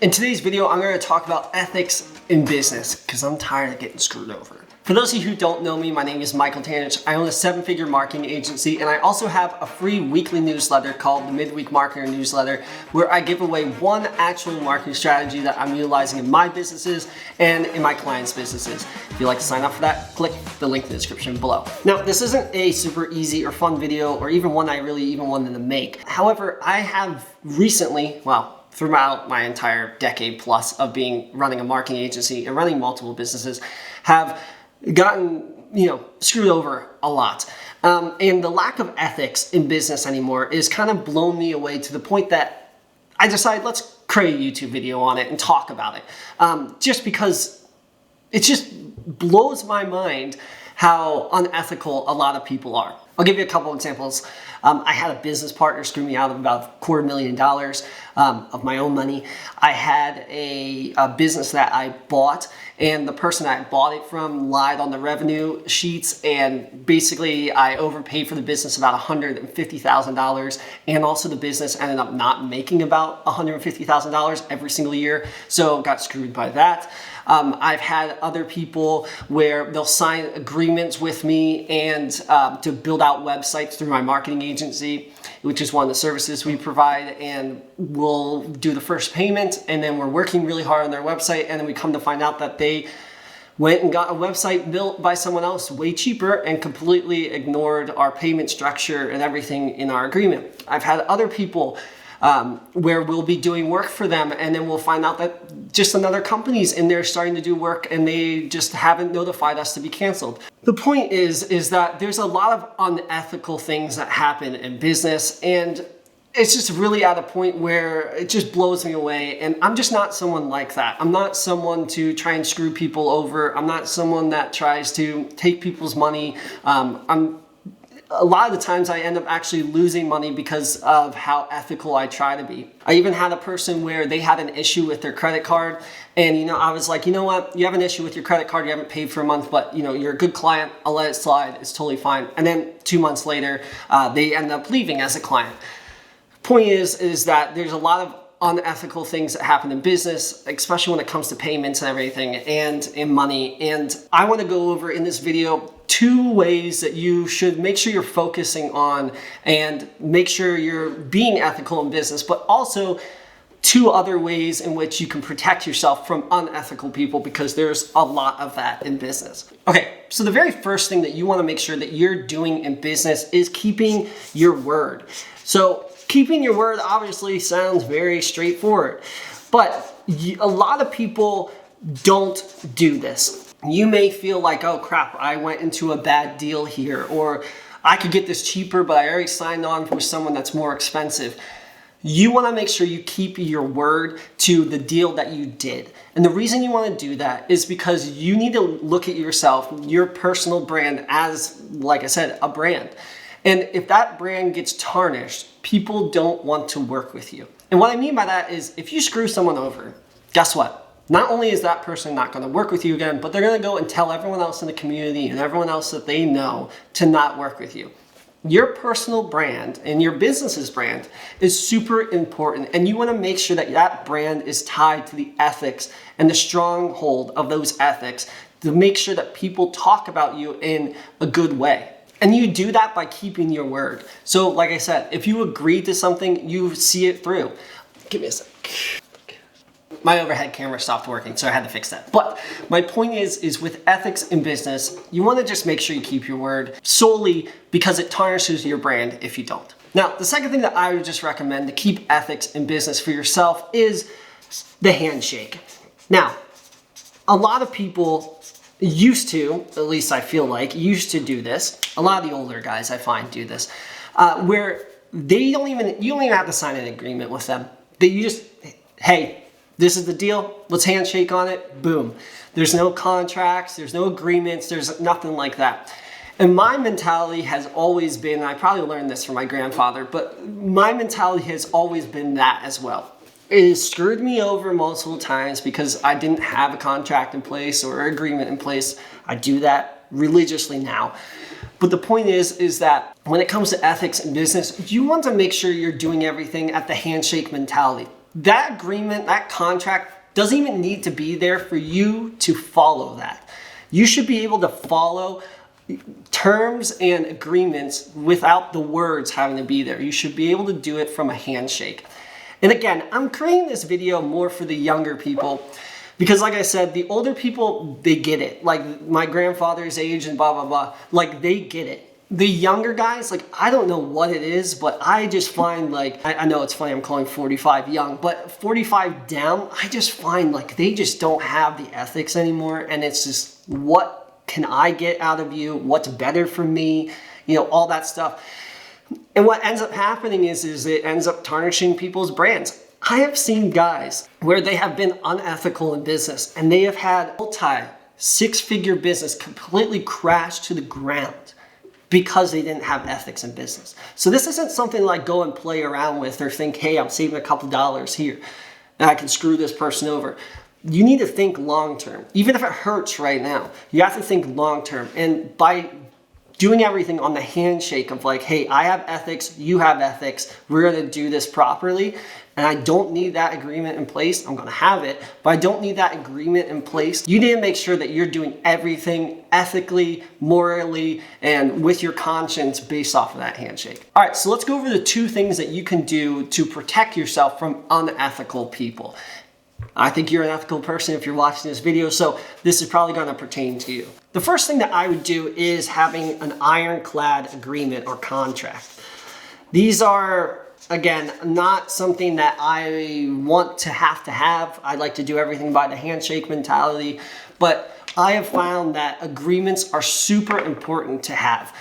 In today's video, I'm going to talk about ethics in business because I'm tired of getting screwed over. For those of you who don't know me, my name is Michael Tanich. I own a 7-figure marketing agency, and I also have a free weekly newsletter called the Midweek Marketer Newsletter, where I give away one actual marketing strategy that I'm utilizing in my businesses and in my clients' businesses. If you'd like to sign up for that, click the link in the description below. Now, this isn't a super easy or fun video, or even one I really even wanted to make. However, I have recently, throughout my entire decade plus of running a marketing agency and running multiple businesses, have gotten screwed over a lot. And the lack of ethics in business anymore is kind of blown me away to the point that I decided let's create a YouTube video on it and talk about it. Just because it just blows my mind how unethical a lot of people are. I'll give you a couple examples. I had a business partner screw me out of about $250,000 of my own money. I had a business that I bought, and the person I bought it from lied on the revenue sheets, and basically I overpaid for the business about $150,000, and also the business ended up not making about $150,000 every single year, so got screwed by that. I've had other people where they'll sign agreements with me and to build out websites through my marketing agency, which is one of the services we provide, and we'll do the first payment, and then we're working really hard on their website, and then we come to find out that they went and got a website built by someone else way cheaper and completely ignored our payment structure and everything in our agreement. I've had other people where we'll be doing work for them, and then we'll find out that just another company's in there starting to do work, and they just haven't notified us to be canceled. The point is that there's a lot of unethical things that happen in business, and it's just really at a point where it just blows me away, and I'm just not someone like that. I'm not someone to try and screw people over. I'm not someone that tries to take people's money. A lot of the times I end up actually losing money because of how ethical I try to be. I even had a person where they had an issue with their credit card, and I was like, you know what, you have an issue with your credit card, you haven't paid for a month, but you're a good client, I'll let it slide, it's totally fine. And then 2 months later, they end up leaving as a client. Point is that there's a lot of unethical things that happen in business, especially when it comes to payments and everything, and in money. And I want to go over in this video 2 ways that you should make sure you're focusing on and make sure you're being ethical in business, but also 2 other ways in which you can protect yourself from unethical people, because there's a lot of that in business. Okay, so the very first thing that you want to make sure that you're doing in business is keeping your word. So keeping your word obviously sounds very straightforward, but a lot of people don't do this. You may feel like, oh crap, I went into a bad deal here, or I could get this cheaper, but I already signed on with someone that's more expensive. You want to make sure you keep your word to the deal that you did. And the reason you want to do that is because you need to look at yourself, your personal brand, as, like I said, a brand. And if that brand gets tarnished, people don't want to work with you. And what I mean by that is, if you screw someone over, guess what? Not only is that person not going to work with you again, but they're going to go and tell everyone else in the community and everyone else that they know to not work with you. Your personal brand and your business's brand is super important, and you want to make sure that that brand is tied to the ethics and the stronghold of those ethics to make sure that people talk about you in a good way. And you do that by keeping your word. So like I said, if you agree to something, you see it through. Give me a sec. My overhead camera stopped working, so I had to fix that. But my point is with ethics in business, you want to just make sure you keep your word solely because it tarnishes your brand if you don't. Now, the second thing that I would just recommend to keep ethics in business for yourself is the handshake. Now, a lot of people used to, at least I feel like, used to do this. A lot of the older guys I find do this, where you don't even have to sign an agreement with them. Hey, this is the deal, let's handshake on it, boom. There's no contracts, there's no agreements, there's nothing like that. And my mentality has always been, and I probably learned this from my grandfather, but my mentality has always been that as well. It has screwed me over multiple times because I didn't have a contract in place or an agreement in place. I do that religiously now. But the point is that when it comes to ethics in business, you want to make sure you're doing everything at the handshake mentality. that agreement, that contract doesn't even need to be there for you to follow that. You should be able to follow terms and agreements without the words having to be there. You should be able to do it from a handshake. And again, I'm creating this video more for the younger people because like I said, the older people, they get it. Like my grandfather's age and blah, blah, blah. Like they get it. The younger guys, like I don't know what it is, but I just find like, I know it's funny I'm calling 45 young, but 45 down, I just find like they just don't have the ethics anymore. And it's just, what can I get out of you? What's better for me? You know, all that stuff. And what ends up happening is it ends up tarnishing people's brands. I have seen guys where they have been unethical in business and they have had multi-six-figure business completely crash to the ground because they didn't have ethics in business. So this isn't something like go and play around with or think, hey, I'm saving a couple dollars here and I can screw this person over. You need to think long-term. Even if it hurts right now, you have to think long-term. And by doing everything on the handshake of like, hey, I have ethics, you have ethics, we're gonna do this properly, and I don't need that agreement in place, I'm gonna have it, but I don't need that agreement in place. You need to make sure that you're doing everything ethically, morally, and with your conscience based off of that handshake. All right, so let's go over the 2 things that you can do to protect yourself from unethical people. I think you're an ethical person if you're watching this video, so this is probably going to pertain to you. The first thing that I would do is having an ironclad agreement or contract. These are, again, not something that I want to have. I like to do everything by the handshake mentality, but I have found that agreements are super important to have.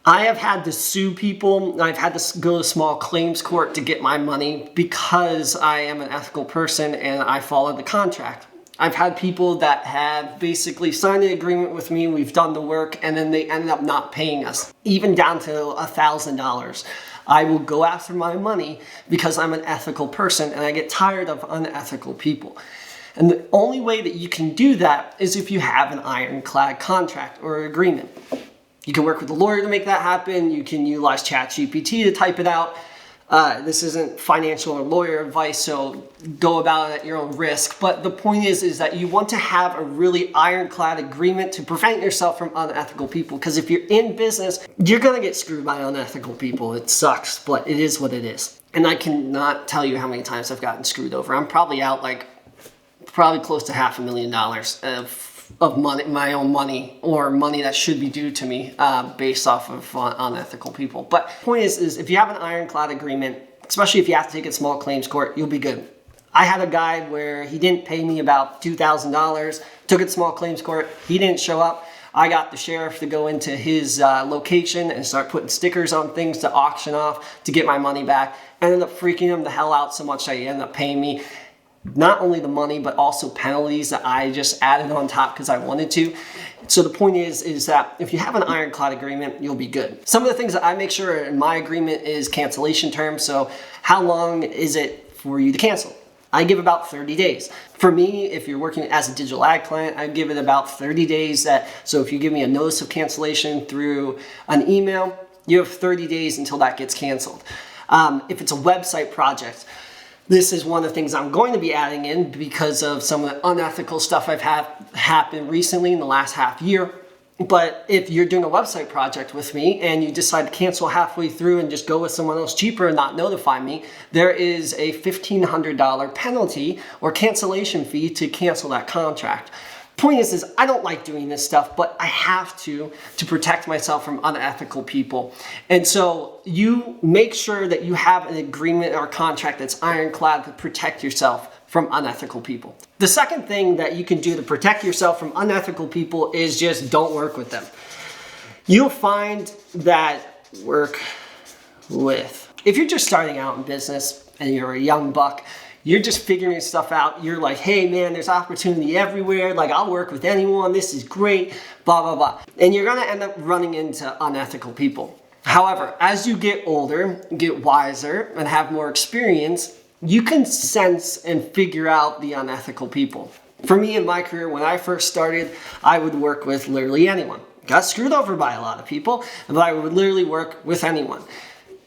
I have had to sue people. I've had to go to small claims court to get my money because I am an ethical person and I followed the contract. I've had people that have basically signed an agreement with me, we've done the work, and then they ended up not paying us, even down to $1,000. I will go after my money because I'm an ethical person and I get tired of unethical people. And the only way that you can do that is if you have an ironclad contract or agreement. You can work with a lawyer to make that happen. You can utilize ChatGPT to type it out. This isn't financial or lawyer advice, so go about it at your own risk. But the point is that you want to have a really ironclad agreement to prevent yourself from unethical people. Because if you're in business, you're going to get screwed by unethical people. It sucks, but it is what it is. And I cannot tell you how many times I've gotten screwed over. I'm probably out like probably close to $500,000 of money, my own money, or money that should be due to me based off of unethical people. But the point is if you have an ironclad agreement, especially if you have to take it to small claims court, you'll be good. I had a guy where he didn't pay me about $2,000, took it to small claims court, he didn't show up. I got the sheriff to go into his location and start putting stickers on things to auction off to get my money back. Ended up freaking him the hell out so much that he ended up paying me not only the money, but also penalties that I just added on top because I wanted to. So the point is that if you have an ironclad agreement, you'll be good. Some of the things that I make sure in my agreement is cancellation terms. So how long is it for you to cancel? I give about 30 days. For me, if you're working as a digital ad client, I give it about 30 days. So if you give me a notice of cancellation through an email, you have 30 days until that gets canceled. If it's a website project, this is one of the things I'm going to be adding in because of some of the unethical stuff I've had happen recently in the last half year. But if you're doing a website project with me and you decide to cancel halfway through and just go with someone else cheaper and not notify me, there is a $1,500 penalty or cancellation fee to cancel that contract. Point is I don't like doing this stuff, but I have to protect myself from unethical people. And so you make sure that you have an agreement or contract that's ironclad to protect yourself from unethical people. The second thing that you can do to protect yourself from unethical people is just don't work with them. You'll find that if you're just starting out in business and you're a young buck, you're just figuring stuff out. You're like, hey man, there's opportunity everywhere. Like I'll work with anyone. This is great, blah, blah, blah. And you're gonna end up running into unethical people. However, as you get older, get wiser, and have more experience, you can sense and figure out the unethical people. For me in my career, when I first started, I would work with literally anyone. Got screwed over by a lot of people, but I would literally work with anyone.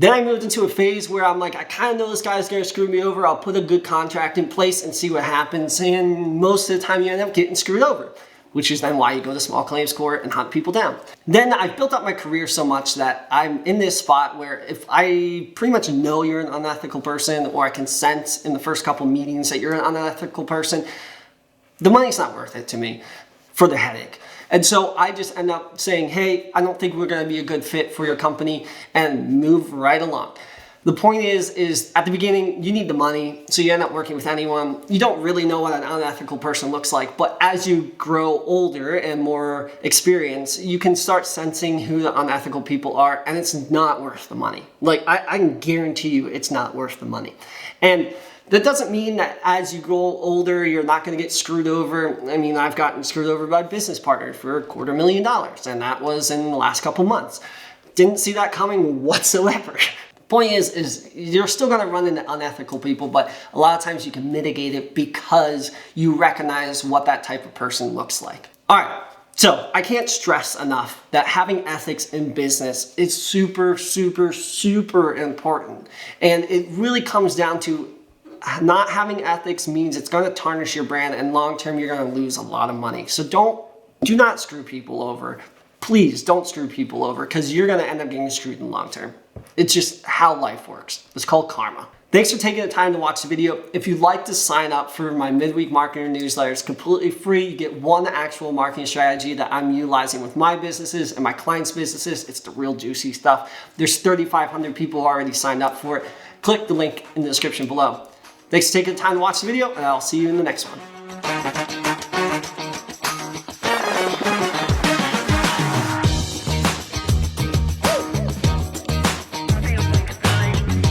Then I moved into a phase where I'm like, I kind of know this guy's going to screw me over. I'll put a good contract in place and see what happens. And most of the time you end up getting screwed over, which is then why you go to small claims court and hunt people down. Then I've built up my career so much that I'm in this spot where if I pretty much know you're an unethical person, or I can sense in the first couple meetings that you're an unethical person, the money's not worth it to me for the headache. And so I just end up saying, hey, I don't think we're going to be a good fit for your company, and move right along. The point is at the beginning, you need the money, so you end up working with anyone. You don't really know what an unethical person looks like, but as you grow older and more experience, you can start sensing who the unethical people are, and it's not worth the money. Like, I can guarantee you it's not worth the money. And that doesn't mean that as you grow older, you're not going to get screwed over. I mean, I've gotten screwed over by a business partner for $250,000, and that was in the last couple months. Didn't see that coming whatsoever. Point is you're still going to run into unethical people, but a lot of times you can mitigate it because you recognize what that type of person looks like. All right. So I can't stress enough that having ethics in business is super, super, super important. And it really comes down to not having ethics means it's going to tarnish your brand, and long term you're going to lose a lot of money. So do not screw people over. Please don't screw people over, because you're going to end up getting screwed in the long term. It's just how life works. It's called karma. Thanks for taking the time to watch the video. If you'd like to sign up for my midweek marketing newsletter, it's completely free. You get one actual marketing strategy that I'm utilizing with my businesses and my clients' businesses. It's the real juicy stuff. There's 3,500 people already signed up for it. Click the link in the description below. Thanks for taking the time to watch the video, and I'll see you in the next one.